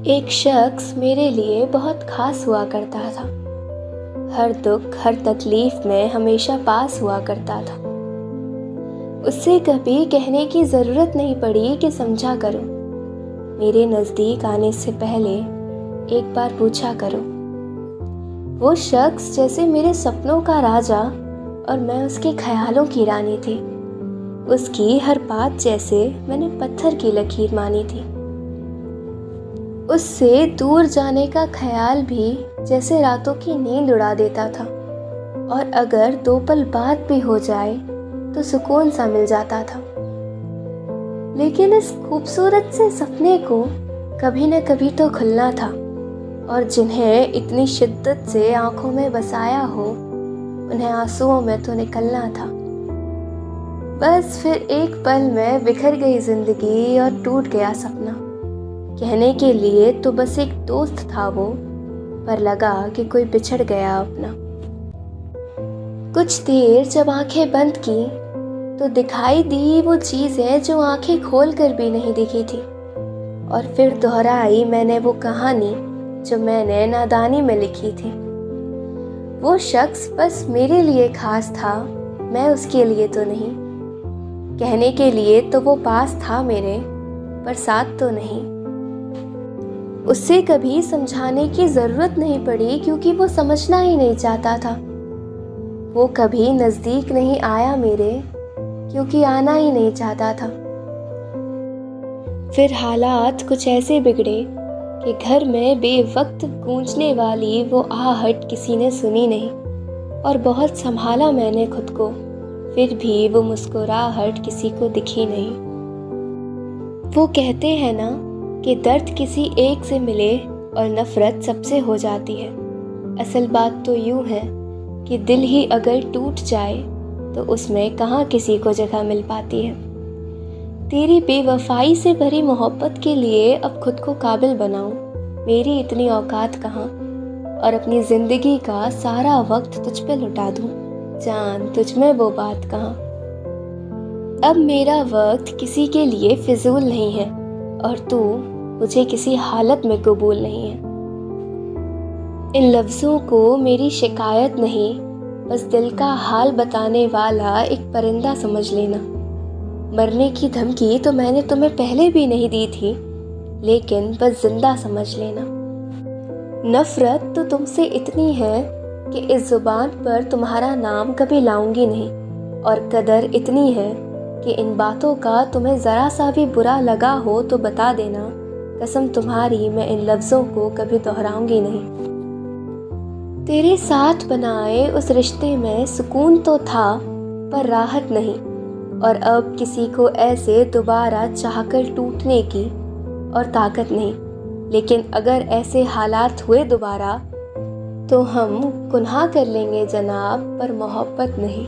एक शख्स मेरे लिए बहुत खास हुआ करता था। हर दुख हर तकलीफ में हमेशा पास हुआ करता था। उससे कभी कहने की ज़रूरत नहीं पड़ी कि समझा करो। मेरे नज़दीक आने से पहले एक बार पूछा करो। वो शख्स जैसे मेरे सपनों का राजा और मैं उसके ख्यालों की रानी थी। उसकी हर बात जैसे मैंने पत्थर की लकीर मानी थी। उससे दूर जाने का ख्याल भी जैसे रातों की नींद उड़ा देता था, और अगर 2 पल बात भी हो जाए तो सुकून सा मिल जाता था। लेकिन इस खूबसूरत से सपने को कभी न कभी तो खुलना था, और जिन्हें इतनी शिद्दत से आंखों में बसाया हो उन्हें आंसुओं में तो निकलना था। बस फिर एक पल में बिखर गई जिंदगी और टूट गया सपना। कहने के लिए तो बस एक दोस्त था वो, पर लगा कि कोई बिछड़ गया अपना। कुछ देर जब आंखें बंद की तो दिखाई दी वो चीज़ें जो आंखें खोल कर भी नहीं दिखी थी, और फिर दोहराई मैंने वो कहानी जो मैंने नादानी में लिखी थी। वो शख्स बस मेरे लिए खास था, मैं उसके लिए तो नहीं। कहने के लिए तो वो पास था मेरे, पर साथ तो नहीं। उससे कभी समझाने की ज़रूरत नहीं पड़ी, क्योंकि वो समझना ही नहीं चाहता था। वो कभी नज़दीक नहीं आया मेरे, क्योंकि आना ही नहीं चाहता था। फिर हालात कुछ ऐसे बिगड़े कि घर में बेवक्त गूंजने वाली वो आहट किसी ने सुनी नहीं, और बहुत संभाला मैंने खुद को, फिर भी वो मुस्कुराहट किसी को दिखी नहीं। वो कहते हैं ना कि दर्द किसी एक से मिले और नफ़रत सबसे हो जाती है। असल बात तो यूँ है कि दिल ही अगर टूट जाए तो उसमें कहाँ किसी को जगह मिल पाती है। तेरी बेवफाई से भरी मोहब्बत के लिए अब खुद को काबिल बनाऊं, मेरी इतनी औकात कहाँ, और अपनी ज़िंदगी का सारा वक्त तुझ पे लुटा दूं, जान तुझ में वो बात कहाँ। अब मेरा वक्त किसी के लिए फिजूल नहीं है, और तू मुझे किसी हालत में कबूल नहीं है। इन लफ्ज़ों को मेरी शिकायत नहीं, बस दिल का हाल बताने वाला एक परिंदा समझ लेना। मरने की धमकी तो मैंने तुम्हें पहले भी नहीं दी थी, लेकिन बस जिंदा समझ लेना। नफ़रत तो तुमसे इतनी है कि इस ज़ुबान पर तुम्हारा नाम कभी लाऊंगी नहीं, और कदर इतनी है कि इन बातों का तुम्हें ज़रा सा भी बुरा लगा हो तो बता देना, कसम तुम्हारी मैं इन लफ्ज़ों को कभी दोहराऊंगी नहीं। तेरे साथ बनाए उस रिश्ते में सुकून तो था, पर राहत नहीं, और अब किसी को ऐसे दोबारा चाहकर टूटने की और ताकत नहीं। लेकिन अगर ऐसे हालात हुए दोबारा तो हम गुनाह कर लेंगे जनाब, पर मोहब्बत नहीं।